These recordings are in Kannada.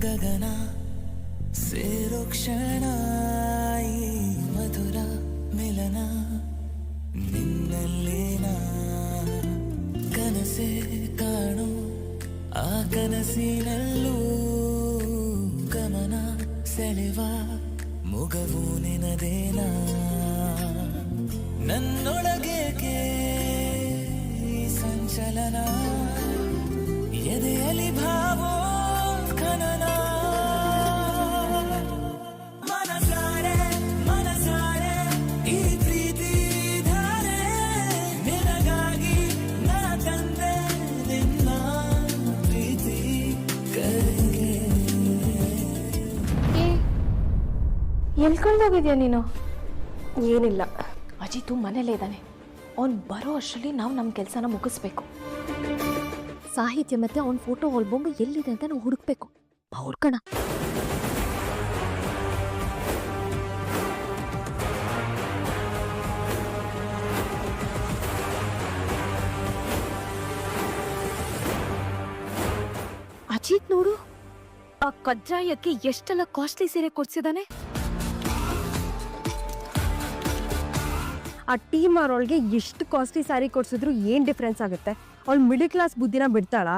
ಗಗನ ಸೇರೋ ಕ್ಷಣ ಈ ಮಧುರ ಮಿಲನ ನಿನ್ನಲ್ಲೇನ ಕನಸೆ ಕಾಣು ಆ ಕನಸಿನಲ್ಲೂ ಗಮನ ಸೆಳೆವ ಮುಗವು ನಿನದೇನ ನನ್ನೊಳಗೇಕೆ ಈ ಸಂಚಲನ ಎದೆಯಲ್ಲಿ ಭಾವೋ ಖನನ ಮನಸಾರೆ ಮನಸಾರೆ ಈ ಪ್ರೀತಿ ಧಾರೆ ನಿನಗಾಗಿ ನಾ ತಂದೆ ನಿನ್ನ ಪ್ರೀತಿ ಕೈಗೆ. ಎಲ್ಕೊಂಡೋಗಿದ್ಯಾ ನೀನು? ಏನಿಲ್ಲ, ಅಜಿತು ಮನೇಲೇ ಇದ್ದಾನೆ. ಅವ್ನು ಬರೋ ಅಷ್ಟರಲ್ಲಿ ನಾವು ನಮ್ಮ ಕೆಲಸನ ಮುಗಿಸ್ಬೇಕು. ಸಾಹಿತ್ಯ ಮತ್ತೆ ಅವ್ನ ಫೋಟೋ ಆಲ್ಬಮ್ ಎಲ್ಲಿದೆ ಅಂತ ನಾವು ಹುಡುಕ್ಬೇಕು. ಹುಡ್ಕೋಣ. ಅಜಿತ್ ನೋಡು, ಆ ಕಜ್ಜಾಯಕ್ಕೆ ಎಷ್ಟೆಲ್ಲ ಕಾಸ್ಟ್ಲಿ ಸೀರೆ ಕೊಡ್ಸಿದಾನೆ. ಆ ಟೀಮ್ ಅವರೊಳಗೆ ಎಷ್ಟು ಕಾಸ್ಟ್ಲಿ ಸ್ಯಾರಿ ಕೊಡ್ಸಿದ್ರು ಏನ್ ಡಿಫ್ರೆನ್ಸ್ ಆಗುತ್ತೆ? ಅವಳು ಮಿಡಲ್ ಕ್ಲಾಸ್ ಬುದ್ಧಿನ ಬಿಡ್ತಾಳಾ?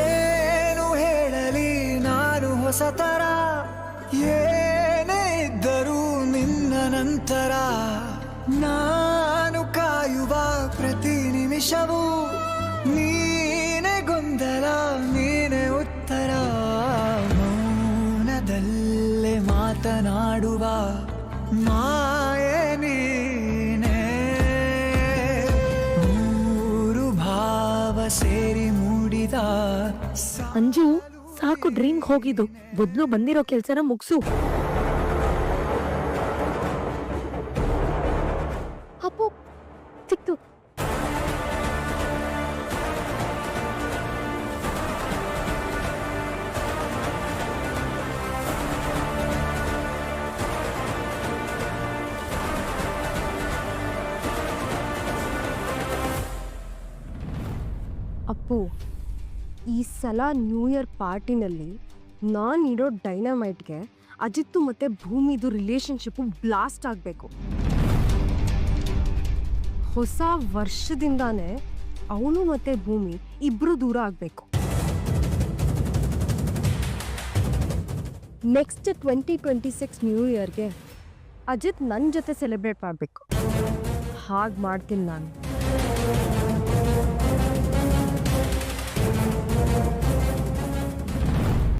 ಏನು ಹೇಳಲಿ ನಾನು ಹೊಸತರ ಏನೇ ಇದ್ದರೂ ನಿನ್ನ ನಂತರ ನಾನು ಕಾಯುವ ಪ್ರತಿ ನಿಮಿಷವೂ ನೀನೆ ಗೊಂದಲ ನೀನೆ ಉತ್ತರ ಮೌನದಲ್ಲೇ ಮಾತನಾಡುವ ಮಾಯೆ ನೀನೆ ಮೂರು ಭಾವ ಸೇರಿ ಮೂಡಿದ ಅಂಜು, ಸಾಕು ಡ್ರಿಂಕ್ ಹೋಗಿದ್ದು. ಬದಲು ಬಂದಿರೋ ಕೆಲ್ಸನ ಮುಗ್ಸು. ಅಪ್ಪು ಸಿಕ್ತು. ಅಪ್ಪು, ಈ ಸಲ ನ್ಯೂ ಇಯರ್ ಪಾರ್ಟಿನಲ್ಲಿ ನಾನಿಡೋ ಡೈನಮೈಟ್ಗೆ ಅಜಿತ್ತು ಮತ್ತೆ ಭೂಮಿದು ರಿಲೇಶನ್ಶಿಪ್ಪು ಬ್ಲಾಸ್ಟ್ ಆಗಬೇಕು. ಹೊಸ ವರ್ಷದಿಂದಾನೇ ಅವನು ಮತ್ತೆ ಭೂಮಿ ಇಬ್ರು ದೂರ ಆಗಬೇಕು. ನೆಕ್ಸ್ಟ್ 2026 ನ್ಯೂ ಇಯರ್ಗೆ ಅಜಿತ್ ನನ್ನ ಜೊತೆ ಸೆಲೆಬ್ರೇಟ್ ಮಾಡಬೇಕು. ಹಾಗೆ ಮಾಡ್ತೀನಿ ನಾನು.